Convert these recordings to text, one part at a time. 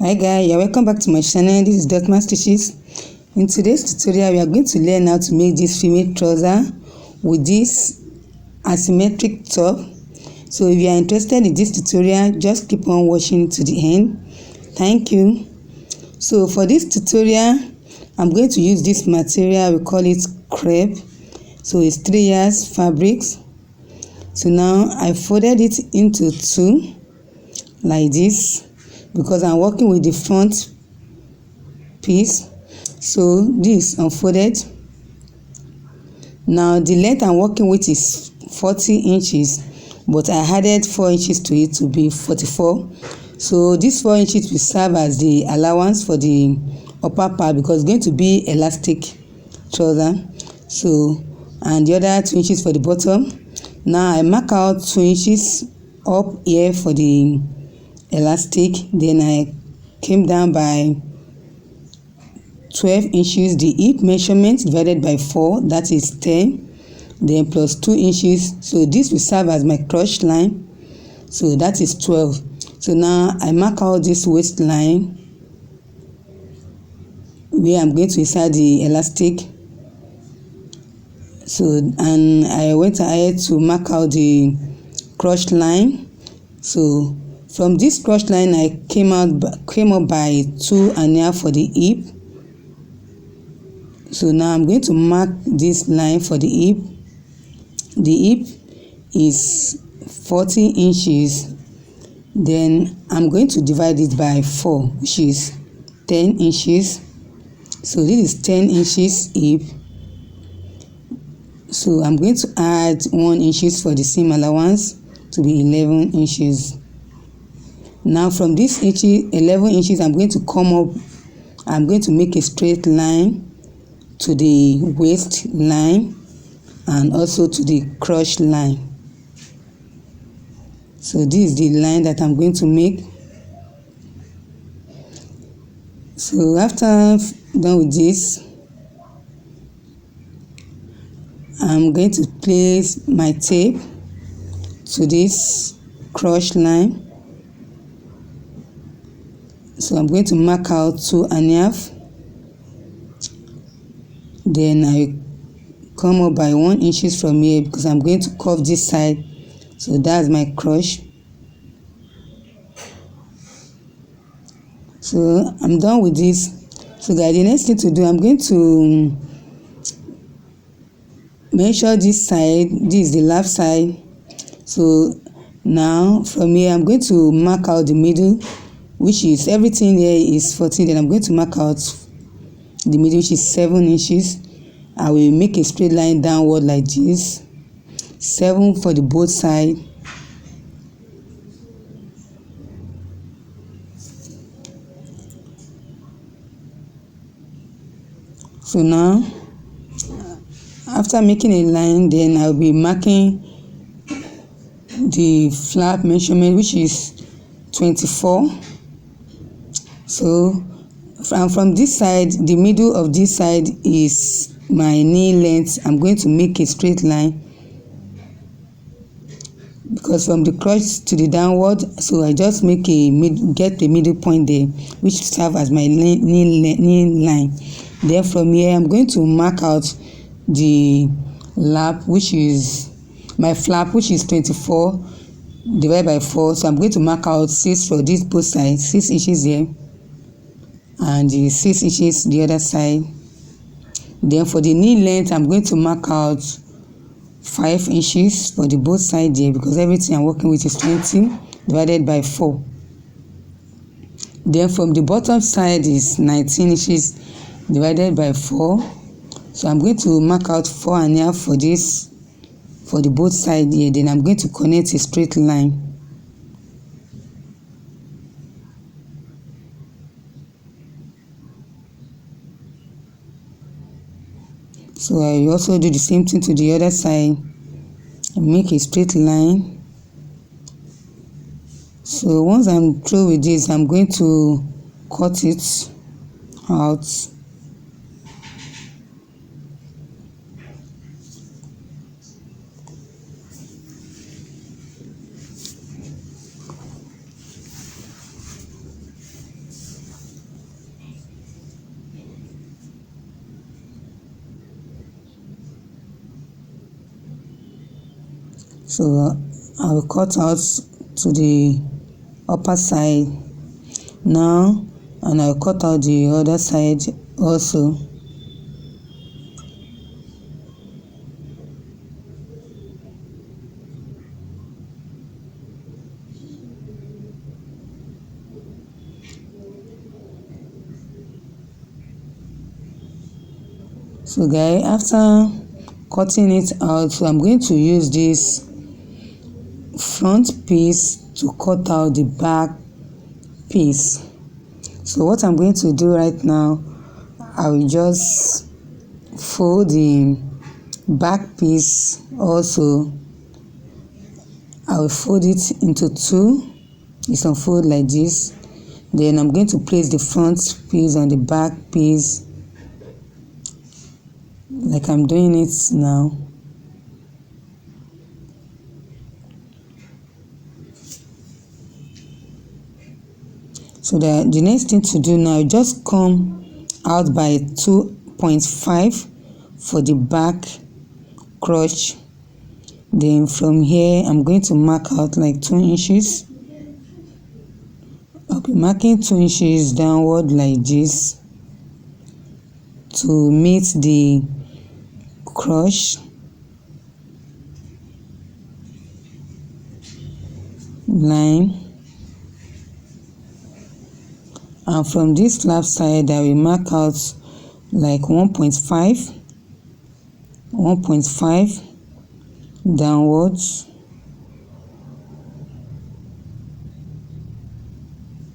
Hi guys, you're welcome back to my channel. This is Dotman Stitches. In today's tutorial, we are going to learn how to make this female trouser with this asymmetric top. So if you are interested in this tutorial, just keep on watching to the end. Thank you. So for this tutorial, I'm going to use this material. We call it crepe. So it's 3 yards fabrics. So now I folded it into 2 like this, because I'm working with the front piece. So this unfolded. Now the length I'm working with is 40 inches, but I added 4 inches to it to be 44. So this 4 inches will serve as the allowance for the upper part, because it's going to be elastic trouser. So and the other 2 inches for the bottom. Now I mark out 2 inches up here for the elastic, then I came down by 12 inches. The hip measurement divided by 4, that is 10, then plus 2 inches. So this will serve as my crotch line, so that is 12. So now I mark out this waistline where I'm going to insert the elastic. So and I went ahead to mark out the crotch line. So from this crotch line, I came up by 2.5 for the hip. So now I'm going to mark this line for the hip. The hip is 40 inches. Then I'm going to divide it by 4, which is 10 inches. So this is 10 inches hip. So I'm going to add 1 inches for the seam allowance to be 11 inches. Now from this 11 inches, I'm going to come up. I'm going to make a straight line to the waist line and also to the crotch line. So this is the line that I'm going to make. So after I'm done with this, I'm going to place my tape to this crotch line. So I'm going to mark out 2.5. Then I come up by 1 inches from here, because I'm going to curve this side. So that's my crotch. So I'm done with this. So guys, the next thing to do, I'm going to measure this side. This is the left side. So now from here, I'm going to mark out the middle, which is everything here is 14. Then I'm going to mark out the middle, which is 7 inches. I will make a straight line downward like this, 7 for the both side. So now after making a line, then I'll be marking the flap measurement, which is 24. So from this side, the middle of this side is my knee length. I'm going to make a straight line, because from the crotch to the downward, so I just make get the middle point there, which serve as my knee line. Then from here, I'm going to mark out the lap, which is my flap, which is 24 divided by 4. So I'm going to mark out 6 for this both sides, 6 inches here, and the 6 inches the other side. Then for the knee length, I'm going to mark out 5 inches for the both sides here, because everything I'm working with is 20 divided by 4. Then from the bottom side is 19 inches divided by 4. So I'm going to mark out 4.5 for this, for the both sides here. Then I'm going to connect a straight line. So I also do the same thing to the other side. I make a straight line. So once I'm through with this, I'm going to cut it out. So I will cut out to the upper side now, and I'll cut out the other side also. So guys, after cutting it out, so I'm going to use this front piece to cut out the back piece. So what I'm going to do right now, I will just fold the back piece also. I will fold it into two. It's unfold like this. Then I'm going to place the front piece on the back piece, like I'm doing it now. So the next thing to do now, just come out by 2.5 for the back crotch. Then from here, I'm going to mark out like 2 inches. I'll be marking 2 inches downward like this to meet the crotch line. And from this left side, I will mark out like 1.5 downwards.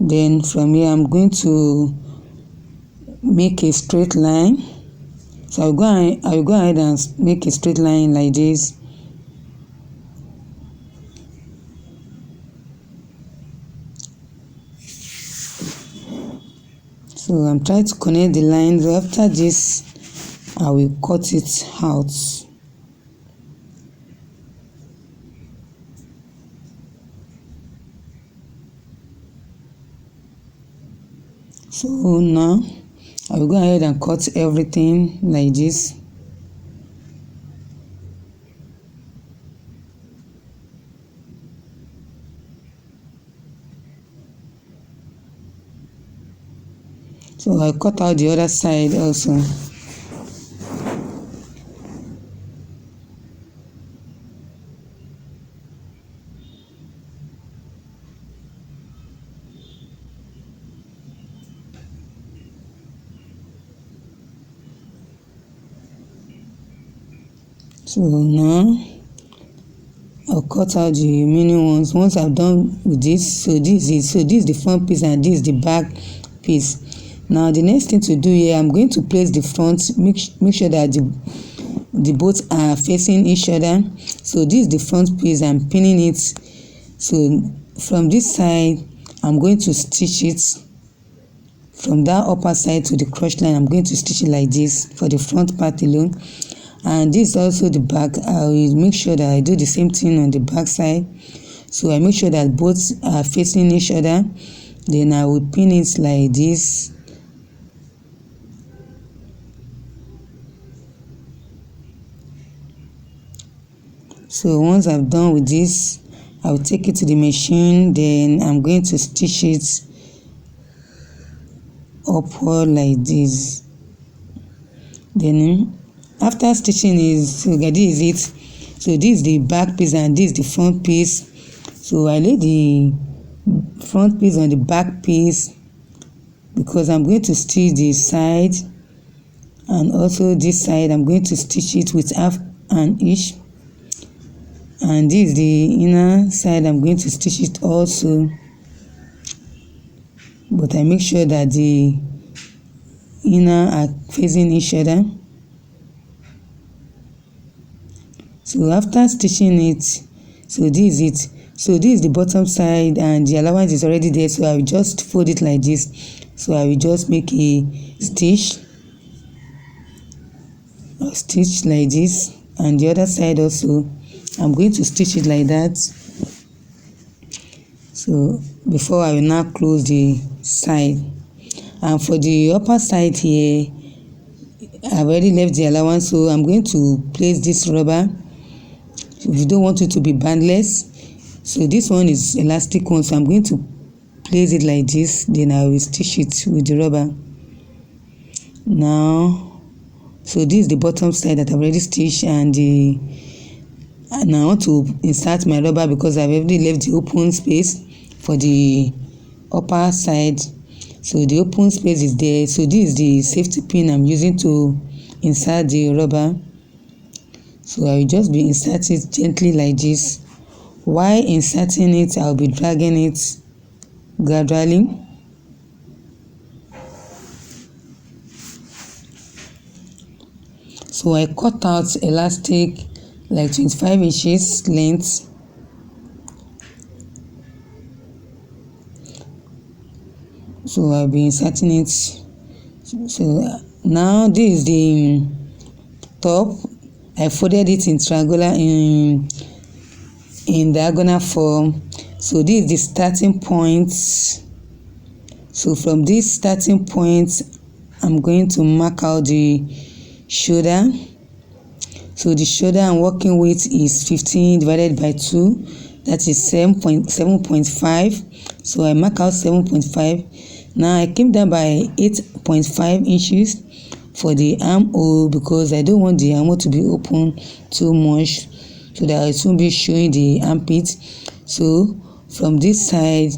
Then from here, I'm going to make a straight line. So I will go ahead and make a straight line like this. So I'm trying to connect the lines. After this, I will cut it out. So now I will go ahead and cut everything like this. So I cut out the other side also. So now I'll cut out the remaining ones. Once I've done with this, so this is the front piece and this is the back piece. Now the next thing to do here, I'm going to place the front, make sure that the both are facing each other. So this is the front piece, I'm pinning it. So from this side, I'm going to stitch it from that upper side to the crotch line. I'm going to stitch it like this for the front part alone. And this is also the back. I will make sure that I do the same thing on the back side. So I make sure that both are facing each other. Then I will pin it like this. So once I've done with this, I will take it to the machine. Then I'm going to stitch it upward like this. Then after stitching is, so this is it. So this is the back piece and this is the front piece. So I lay the front piece on the back piece because I'm going to stitch this side, and also this side I'm going to stitch it with half an inch. And this is the inner side, I'm going to stitch it also, but I make sure that the inner are facing each other. So after stitching it, so this is it. So this is the bottom side and the allowance is already there, so I will just fold it like this. So I will just make a stitch like this, and the other side also I'm going to stitch it like that. So before I will now close the side. And for the upper side here, I've already left the allowance, so I'm going to place this rubber if you don't want it to be bandless. So this one is elastic one, so I'm going to place it like this, then I will stitch it with the rubber. Now, so this is the bottom side that I've already stitched, and I want to insert my rubber because I've already left the open space for the upper side. So the open space is there. So this is the safety pin I'm using to insert the rubber. So I will just be inserting it gently like this. While inserting it, I'll be dragging it gradually. So I cut out elastic like 25 inches length. So I'll be inserting it. So now this is the top. I folded it in triangular in diagonal form. So this is the starting point. So from this starting point, I'm going to mark out the shoulder. So the shoulder I'm working with is 15 divided by 2, that is 7.5. So I mark out 7.5. Now I came down by 8.5 inches for the armhole because I don't want the armhole to be open too much, so that it won't be showing the armpit. So from this side,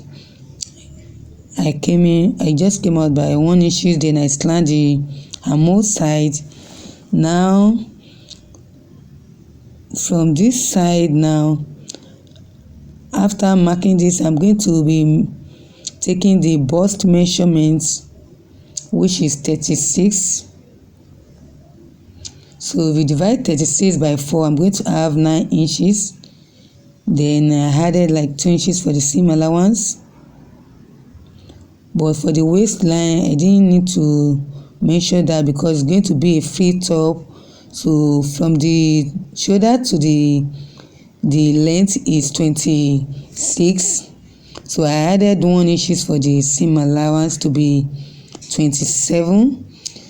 I just came out by 1 inch, then I slant the armhole side. Now from this side, now after marking this, I'm going to be taking the bust measurements, which is 36. So if we divide 36 by 4, I'm going to have 9 inches. Then I added like 2 inches for the seam allowance. But for the waistline, I didn't need to measure that because it's going to be a free top. So from the shoulder to the length is 26. So I added 1 inches for the seam allowance to be 27.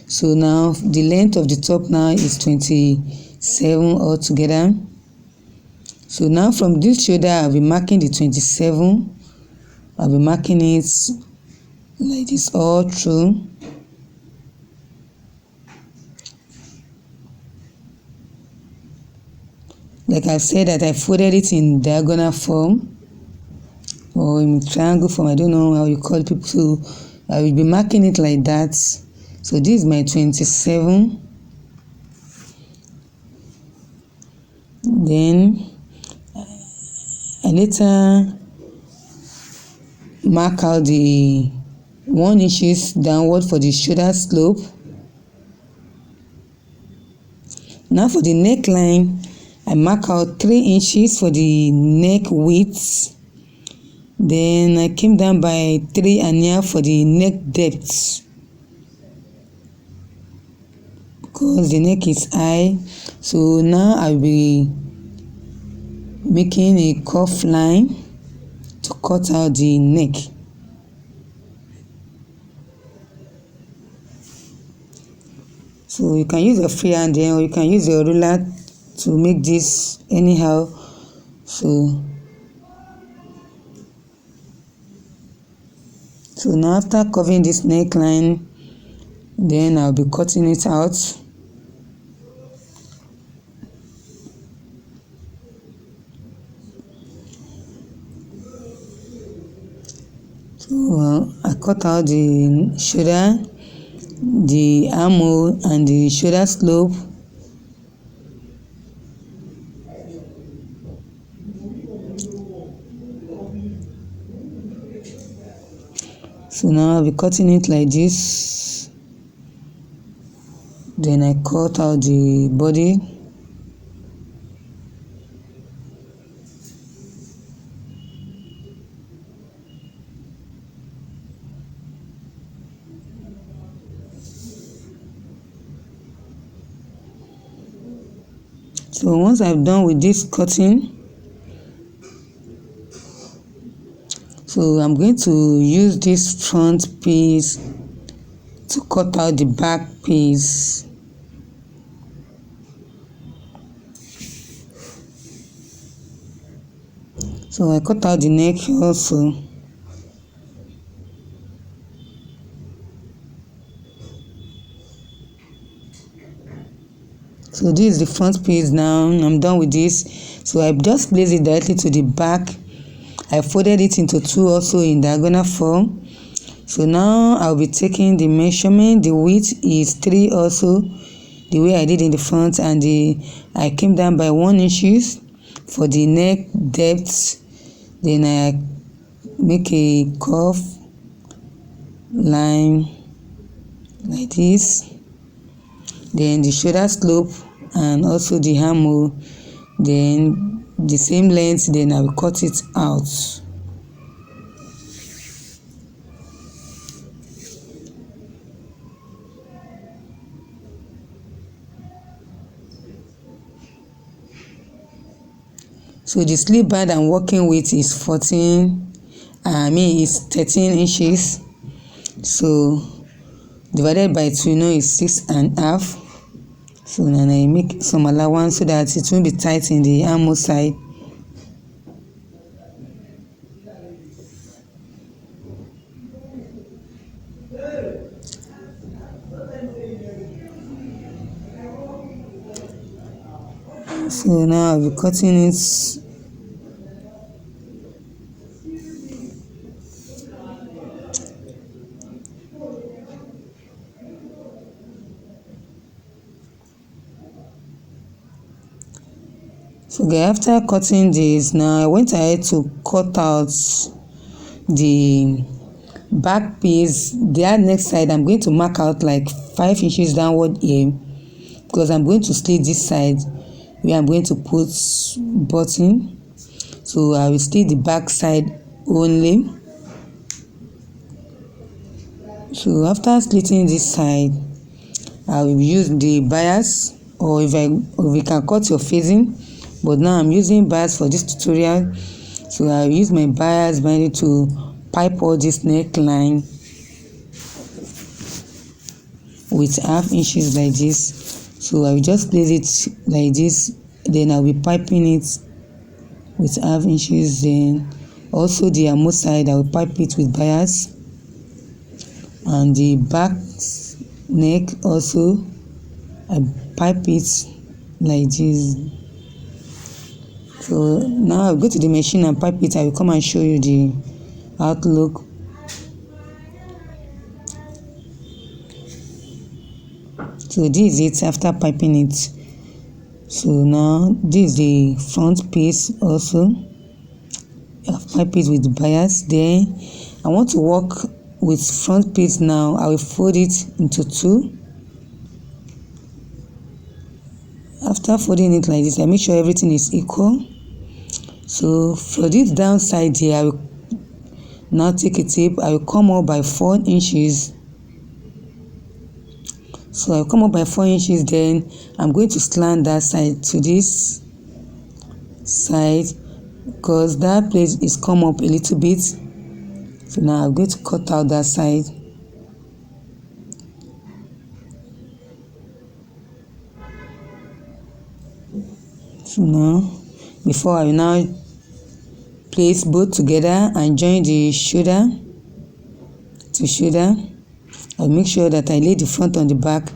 So now the length of the top now is 27 altogether. So now from this shoulder, I'll be marking the 27. I'll be marking it like this all through. Like I said, that I folded it in diagonal form or in triangle form. I don't know how you call people. So I will be marking it like that. So this is my 27. Then I later mark out the 1 inches downward for the shoulder slope. Now for the neckline, I mark out 3 inches for the neck width. Then I came down by 3.5 for the neck depth, because the neck is high. So now I'll be making a cuff line to cut out the neck. So you can use a freehand then, or you can use your ruler to make this anyhow. So now after covering this neckline, then I'll be cutting it out. So I cut out the shoulder, the armhole, and the shoulder slope. So now I'll be cutting it like this. Then I cut out the body. So once I've done with this cutting, so I'm going to use this front piece to cut out the back piece. So I cut out the neck also. So this is the front piece. Now I'm done with this. So I just place it directly to the back. I folded it into two also in diagonal form. So now I'll be taking the measurement. The width is 3 also, the way I did in the front, and I came down by 1 inches for the neck depth. Then I make a curve line like this. Then the shoulder slope and also the armhole, then the same length, then I will cut it out. So the sleeve band I'm working with is 13 inches. So divided by 2, is 6.5. So now I make some allowance so that it won't be tight in the armhole side. So now I'll be cutting it. So after cutting this, now I went ahead to cut out the back piece. The next side I'm going to mark out like 5 inches downward here, because I'm going to slit this side where I'm going to put button. So I will slit the back side only. So after slitting this side, I will use the bias, or if we can cut your facing, but now I'm using bias for this tutorial. So I will use my bias binding to pipe all this neckline with 1/2 inches like this. So I will just place it like this, then I'll be piping it with 1/2 inches. Then also the armhole side I will pipe it with bias, and the back neck also I pipe it like this. So now I'll go to the machine and pipe it. I will come and show you the outlook. So this is it after piping it. So now this is the front piece also. I've piped it with bias. Then I want to work with front piece. Now I will fold it into 2. After folding it like this, I make sure everything is equal. So for this downside here, I will now take a tape. I will come up by 4 inches. So I'll come up by 4 inches. Then I'm going to slant that side to this side, because that place is come up a little bit. So now I'm going to cut out that side. So now, before I will now place both together and join the shoulder to shoulder, I'll make sure that I lay the front on the back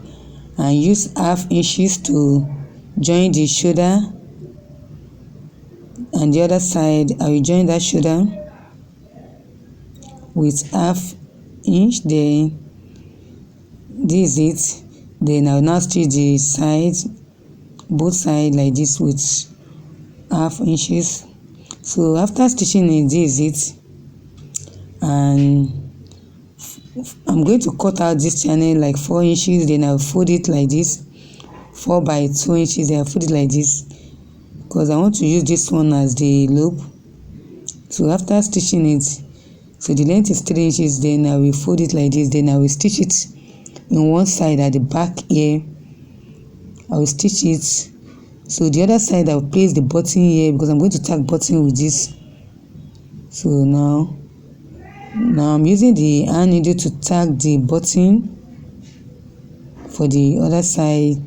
and use 1/2 inches to join the shoulder, and the other side I will join that shoulder with 1/2 inch. Then this is it. Then I will now stitch the sides, both sides like this with 1/2 inches. So after stitching it, this is it, and I'm going to cut out this channel like 4 inches. Then I'll fold it like this, 4 by 2 inches. Then I'll fold it like this, because I want to use this one as the loop. So after stitching it, so the length is 3 inches, then I will fold it like this. Then I will stitch it in one side at the back here. I will stitch it. So the other side I will place the button here, because I'm going to tack button with this. So now I'm using the hand needle to tack the button for the other side.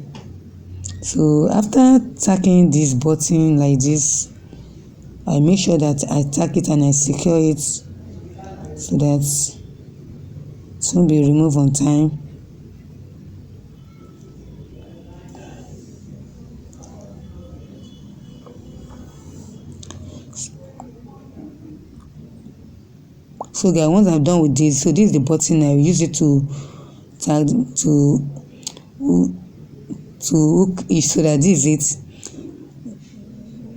So after tacking this button like this, I make sure that I tack it and I secure it so that it won't be removed on time. So guys, once I'm done with this, so this is the button. I will use it to tag to hook it, so that this is it.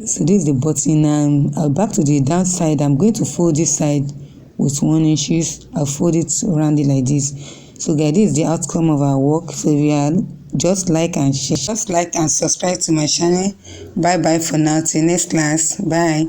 So this is the button, and I'll back to the downside. I'm going to fold this side with 1 inch. I'll fold it around it like this. So guys, this is the outcome of our work. So we are just like and share, just like and subscribe to my channel. Bye bye for now, till next class. Bye.